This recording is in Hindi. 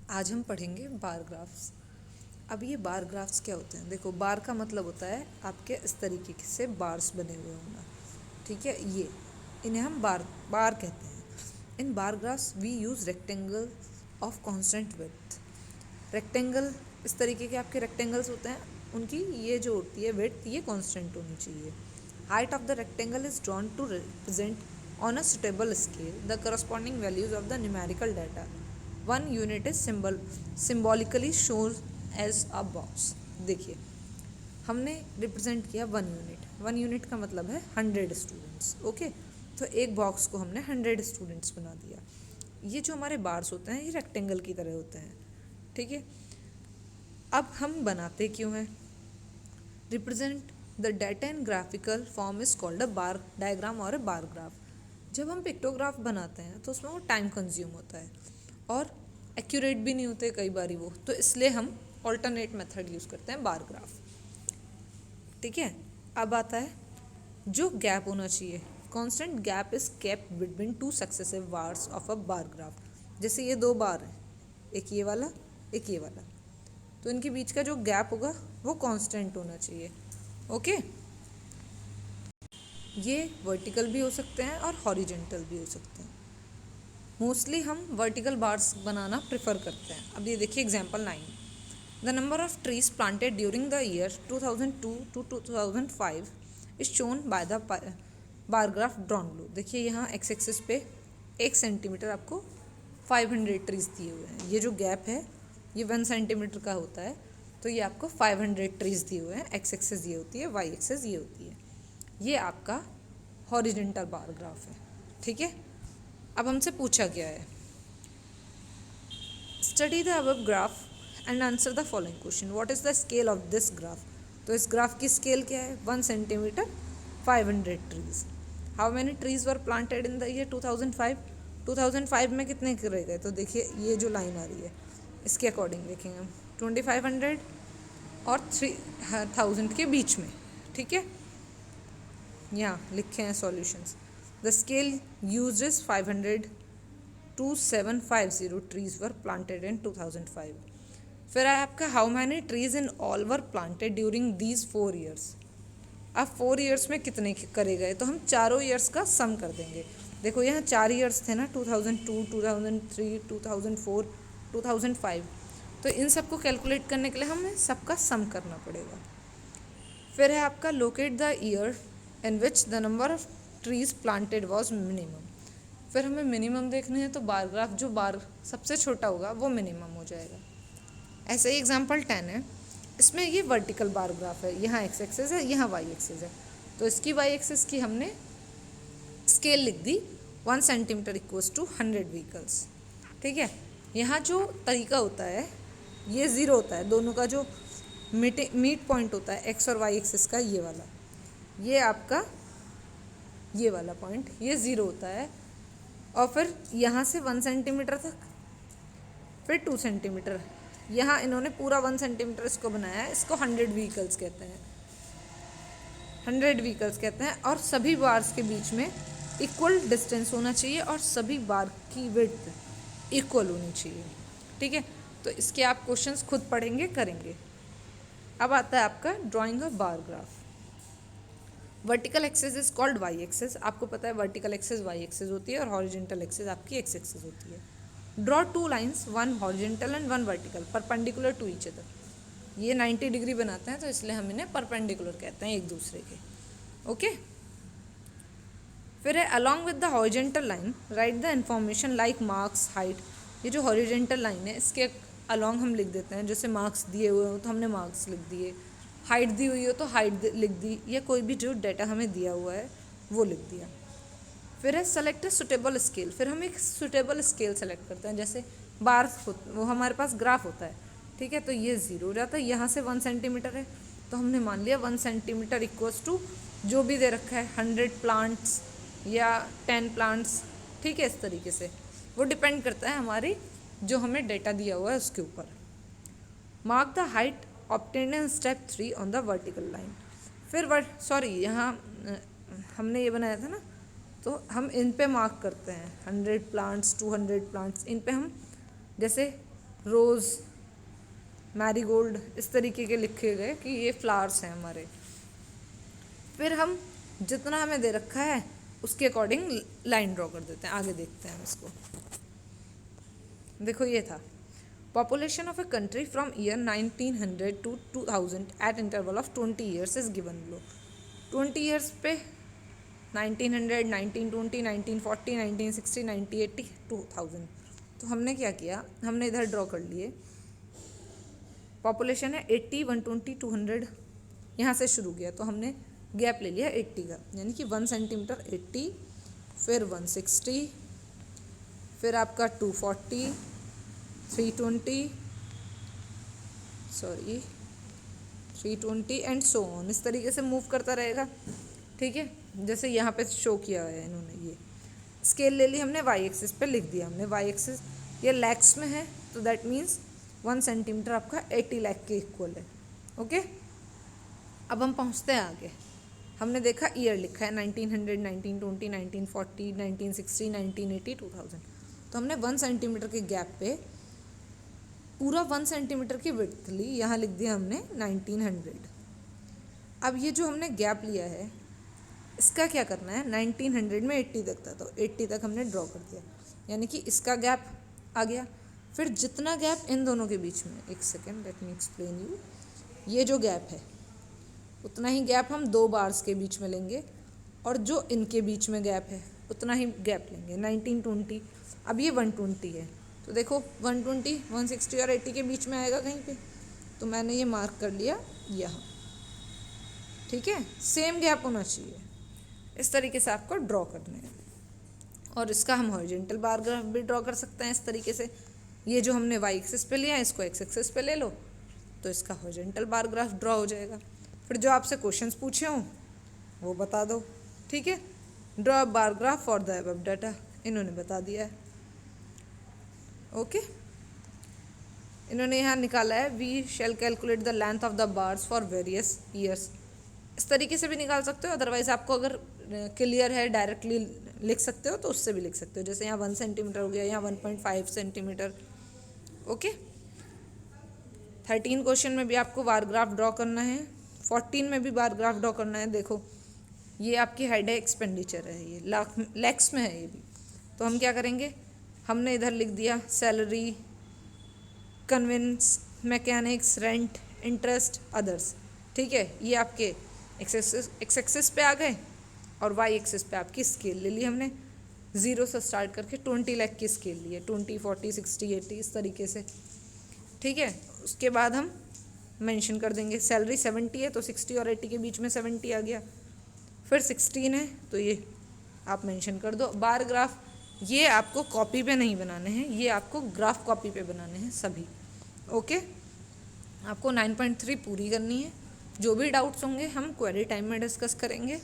आज हम पढ़ेंगे बार ग्राफ्स। अब ये बार ग्राफ्स क्या होते हैं? देखो, बार का मतलब होता है आपके इस तरीके से बार्स बने हुए होना, ठीक है। ये इन्हें हम बार बार कहते हैं। In bar graphs we use rectangle of constant width. Rectangle, इस तरीके के आपके रेक्टेंगल्स होते हैं, उनकी ये जो होती है विड्थ, ये कांस्टेंट होनी चाहिए। Height of the rectangle is drawn to represent on a suitable scale the corresponding values of the numerical data. One unit is symbolically shown as a box. देखिए, हमने रिप्रेजेंट किया 1 यूनिट। 1 यूनिट का मतलब है 100 स्टूडेंट्स। ओके, तो एक बॉक्स को हमने 100 स्टूडेंट्स बना दिया। ये जो हमारे बार्स होते हैं, ये रेक्टेंगल की तरह होते हैं, ठीक है। अब हम बनाते क्यों हैं? Represent the data in graphical form is called a bar diagram और अ बार ग्राफ। जब हम पिक्टोग्राफ बनाते हैं तो उसमें वो टाइम कंज्यूम होता है और एक्यूरेट भी नहीं होते कई बारी वो, तो इसलिए हम ऑल्टरनेट मेथड यूज़ करते हैं, बार ग्राफ, ठीक है। अब आता है जो गैप होना चाहिए। Constant gap is kept between two successive bars of a bar graph. जैसे ये दो बार हैं, एक ये वाला, एक ये वाला, तो इनके बीच का जो गैप होगा वो कांस्टेंट होना चाहिए। ओके, ये वर्टिकल भी हो सकते हैं और हॉरिजेंटल भी हो सकते हैं। मोस्टली हम वर्टिकल बार्स बनाना प्रेफर करते हैं। अब ये देखिए example 9। The number of trees planted during the year 2002 to 2005 is shown by the bar graph drawn blue. देखिए यहाँ एक्स एक्सिस पे 1 सेंटीमीटर आपको 500 ट्रीज दिए हुए हैं। ये जो गैप है ये 1 सेंटीमीटर का होता है, तो ये आपको 500 ट्रीज दिए हुए हैं। एक्स एक्सिस ये होती है, वाई एक्सिस ये होती है। ये आपका हॉरिजेंटल बार ग्राफ है, ठीक है। अब हमसे पूछा गया है, study the above graph and answer the following question, what is the scale of this graph. तो इस ग्राफ की स्केल क्या है? 1 centimetre, 500 trees. How many trees were planted in the year 2005। 2005 में कितने करे गए? तो देखिए ये जो लाइन आ रही है इसके अकॉर्डिंग देखेंगे हम 2500 और 3000 के बीच में, ठीक है। यहाँ लिखे हैं solutions. The scale used is 500 to 750 trees were planted in 2005। फिर है आपका how many trees in all were planted during these 4 years. अब 4 ईयर्स में कितने करे गए? तो हम चारों ईयर्स का सम कर देंगे। देखो यहाँ 4 ईयर्स थे ना, 2002, 2003, 2004, 2005, तो इन सबको कैलकुलेट करने के लिए हमें सबका सम करना पड़ेगा। फिर है आपका locate the year in which the number of trees planted was minimum. फिर हमें मिनिमम देखने हैं, तो बार ग्राफ जो बार सबसे छोटा होगा वो मिनिमम हो जाएगा। ऐसे ही एग्जाम्पल 10 है, इसमें ये वर्टिकल बार ग्राफ है, यहाँ एक्स एक्सिस है, यहाँ वाई एक्सिस है, तो इसकी वाई एक्सिस की हमने स्केल लिख दी 1 सेंटीमीटर इक्वल्स टू 100 व्हीकल्स, ठीक है। यहाँ जो तरीका होता है ये ज़ीरो होता है, दोनों का जो मीट पॉइंट होता है एक्स और वाई एक्सिस का, ये वाला, ये आपका ये वाला पॉइंट ये ज़ीरो होता है। और फिर यहाँ से 1 सेंटीमीटर तक, फिर 2 सेंटीमीटर, यहाँ इन्होंने पूरा 1 सेंटीमीटर इसको बनाया है, इसको 100 व्हीकल्स कहते हैं, 100 व्हीकल्स कहते हैं। और सभी बार्स के बीच में इक्वल डिस्टेंस होना चाहिए और सभी बार की विड्थ इक्वल होनी चाहिए, ठीक है। तो इसके आप क्वेश्चंस खुद पढ़ेंगे, करेंगे। अब आता है आपका drawing a bar graph. Vertical axis is called y axis. आपको पता है वर्टिकल एक्सिस वाई एक्सिस होती है और हॉरिजेंटल एक्सिस आपकी एक्स एक्सिस होती है। Draw 2 lines, 1 horizontal and 1 vertical, perpendicular to each other. ये 90 डिग्री बनाते हैं, तो इसलिए हम इन्हें परपेंडिकुलर कहते हैं एक दूसरे के, ओके। फिर है along with the horizontal line right the information like marks, height. ये जो हॉरिजेंटल लाइन है इसके अलॉन्ग हम लिख देते हैं, जैसे मार्क्स दिए हुए हो तो हमने मार्क्स लिख दिए, हाइट दी हुई हो तो हाइट लिख दी, या कोई भी जो डाटा हमें दिया हुआ है वो लिख दिया। फिर है सेलेक्ट सुटेबल स्केल। फिर हम एक सुटेबल स्केल सेलेक्ट करते हैं, जैसे बार वो हमारे पास ग्राफ होता है, ठीक है, तो ये ज़ीरो हो जाता है। यहाँ से 1 सेंटीमीटर है, तो हमने मान लिया 1 सेंटीमीटर इक्वल्स टू जो भी दे रखा है 100 प्लांट्स या 10 प्लांट्स, ठीक है। इस तरीके से वो डिपेंड करता है हमारी जो हमें डेटा दिया हुआ है उसके ऊपर। Mark the height obtained in step 3 on the vertical line. फिर सॉरी यहाँ हमने ये बनाया था ना, तो हम इन पे मार्क करते हैं 100 प्लांट्स, 200 प्लांट्स, इन पे हम जैसे रोज़, मैरीगोल्ड, इस तरीके के लिखे गए कि ये फ्लावर्स हैं हमारे। फिर हम जितना हमें दे रखा है उसके अकॉर्डिंग लाइन ड्रॉ कर देते हैं। आगे देखते हैं हम इसको। देखो ये था population of a country from year 1900 to 2000 at interval of 20 years is given below. 20 years पे 1900, 1920, 1940, 1960, 1980, 2000। तो हमने क्या किया, हमने इधर ड्रॉ कर लिए। पॉपुलेशन है 80, 120, 200, यहाँ से शुरू किया तो हमने गैप ले लिया 80 का, यानी कि 1 सेंटीमीटर 80, फिर 160, फिर आपका 240, 320, 320 एंड सो ऑन। इस तरीके से मूव करता रहेगा। ठीक है, जैसे यहाँ पे शो किया है इन्होंने। ये स्केल ले ली हमने, वाई एक्सिस पे लिख दिया हमने। वाई एक्सिस ये लैक्स में है तो दैट मीन्स 1 सेंटीमीटर आपका 80 लाख के इक्वल है। ओके, अब हम पहुँचते हैं आगे। हमने देखा ईयर लिखा है 1900, 1920, 1940, 1960, 1980, 2000। तो हमने 1 सेंटीमीटर के गैप पे पूरा 1 सेंटीमीटर की विड्थ ली, यहाँ लिख दिया हमने 1900। अब ये जो हमने गैप लिया है इसका क्या करना है, 1900 में 80 तक था तो 80 तक हमने ड्रॉ कर दिया, यानी कि इसका गैप आ गया। फिर जितना गैप इन दोनों के बीच में, एक second let me explain you, ये जो गैप है उतना ही गैप हम 2 बार्स के बीच में लेंगे, और जो इनके बीच में गैप है उतना ही गैप लेंगे 1920। अब ये 120 है तो देखो 120, 160 और 80 के बीच में आएगा कहीं पे, तो मैंने ये मार्क कर लिया यहाँ। ठीक है, सेम गैप होना चाहिए। इस तरीके से आपको ड्रॉ करना है। और इसका हम हॉरिजॉन्टल बार ग्राफ भी ड्रॉ कर सकते हैं इस तरीके से। ये जो हमने वाई एक्सिस पे लिया है इसको एक्स एक्सिस पे ले लो तो इसका हॉरिजॉन्टल बार ग्राफ ड्रॉ हो जाएगा। फिर जो आपसे क्वेश्चंस पूछे हों वो बता दो। ठीक है, draw a bar graph for the above data, इन्होंने बता दिया है। ओके, इन्होंने यहाँ निकाला है we shall calculate the length of the bars for various years. इस तरीके से भी निकाल सकते हो, अदरवाइज आपको अगर क्लियर है डायरेक्टली लिख सकते हो तो उससे भी लिख सकते हो। जैसे यहाँ 1 सेंटीमीटर हो गया, यहाँ 1.5 सेंटीमीटर। ओके, 13 क्वेश्चन में भी आपको बार ग्राफ ड्रॉ करना है, 14 में भी बार ग्राफ ड्रॉ करना है। देखो ये आपकी हेड है, एक्सपेंडिचर है, ये लैक्स में है ये भी। तो हम क्या करेंगे, हमने इधर लिख दिया salary, conveyance, mechanics, rent, interest, others. ठीक है, ये आपके एक्स एक्सिस पे आ गए, और वाई एक्सिस पे आपकी स्केल ले ली हमने। 0 से स्टार्ट करके 20 लाख की स्केल ली है, 20, 40, 60, 80 इस तरीके से। ठीक है, उसके बाद हम मेंशन कर देंगे सैलरी 70 है तो 60 और 80 के बीच में 70 आ गया। फिर 16 है तो ये आप मेंशन कर दो। बार ग्राफ ये आपको कॉपी पे नहीं बनाने हैं, ये आपको ग्राफ कॉपी पे बनाने हैं सभी। ओके, आपको 9.3 पूरी करनी है। जो भी डाउट्स होंगे हम क्वेरी टाइम में डिस्कस करेंगे।